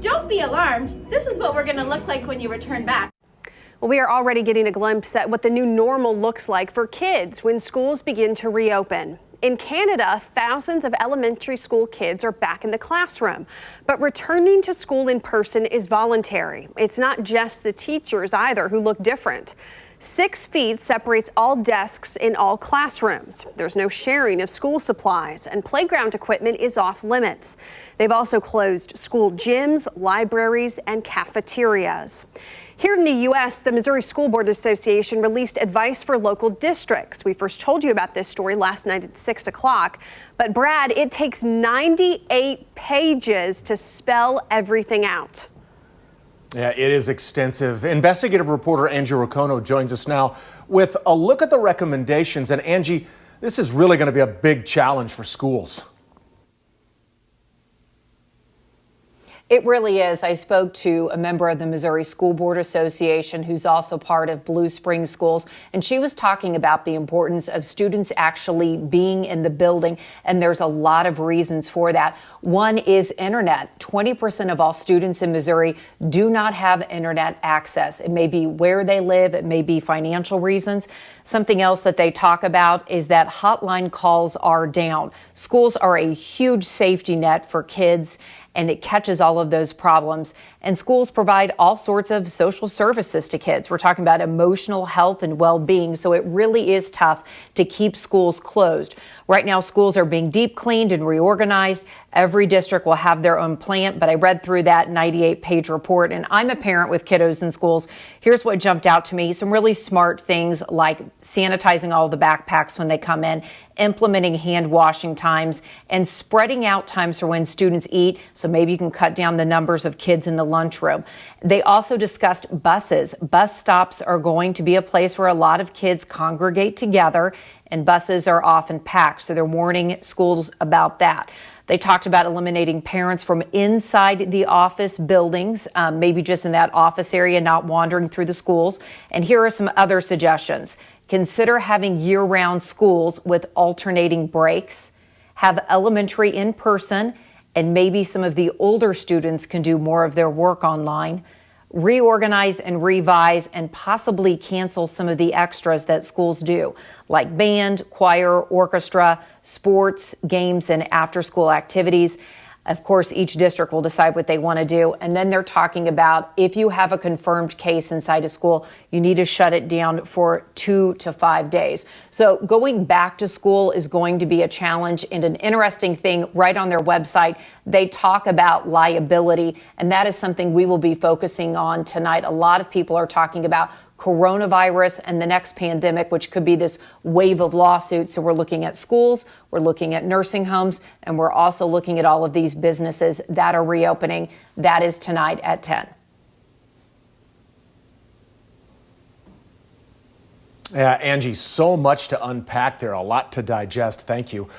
Don't be alarmed. This is what we're going to look like when you return back. Well, we are already getting a glimpse at what the new normal looks like for kids when schools begin to reopen. In Canada, thousands of elementary school kids are back in the classroom, but returning to school in person is voluntary. It's not just the teachers either who look different. 6 feet separates all desks in all classrooms. There's no sharing of school supplies, and playground equipment is off limits. They've also closed school gyms, libraries, and cafeterias. Here in the U.S., the Missouri School Board Association released advice for local districts. We first told you about this story last night at 6 o'clock. But Brad, it takes 98 pages to spell everything out. Yeah, it is extensive. Investigative reporter Angie Rocono joins us now with a look at the recommendations. And Angie, this is really going to be a big challenge for schools. It really is. I spoke to a member of the Missouri School Board Association who's also part of Blue Springs Schools, and she was talking about the importance of students actually being in the building, and there's a lot of reasons for that. One is internet. 20% of all students in Missouri do not have internet access. It may be where they live, it may be financial reasons. Something else that they talk about is that hotline calls are down. Schools are a huge safety net for kids, and it catches all of those problems. And schools provide all sorts of social services to kids. We're talking about emotional health and well-being, so it really is tough to keep schools closed. Right now, schools are being deep cleaned and reorganized. Every district will have their own plan, but I read through that 98-page report, and I'm a parent with kiddos in schools. Here's what jumped out to me. Some really smart things like sanitizing all the backpacks when they come in, implementing hand washing times, and spreading out times for when students eat, so maybe you can cut down the numbers of kids in the lunchroom. They also discussed buses. Bus stops are going to be a place where a lot of kids congregate together, and buses are often packed, so they're warning schools about that. They talked about eliminating parents from inside the office buildings, maybe just in that office area, not wandering through the schools. And here are some other suggestions. Consider having year-round schools with alternating breaks, have elementary in person, and maybe some of the older students can do more of their work online. Reorganize and revise and possibly cancel some of the extras that schools do, like band, choir, orchestra, sports, games, and after-school activities. Of course, each district will decide what they want to do. And then they're talking about if you have a confirmed case inside a school, you need to shut it down for 2 to 5 days. So going back to school is going to be a challenge. And an interesting thing right on their website, they talk about liability. And that is something we will be focusing on tonight. A lot of people are talking about coronavirus and the next pandemic, which could be this wave of lawsuits. So we're looking at schools, we're looking at nursing homes, and we're also looking at all of these businesses that are reopening. That is tonight at 10. Yeah, Angie, so much to unpack there, a lot to digest. Thank you.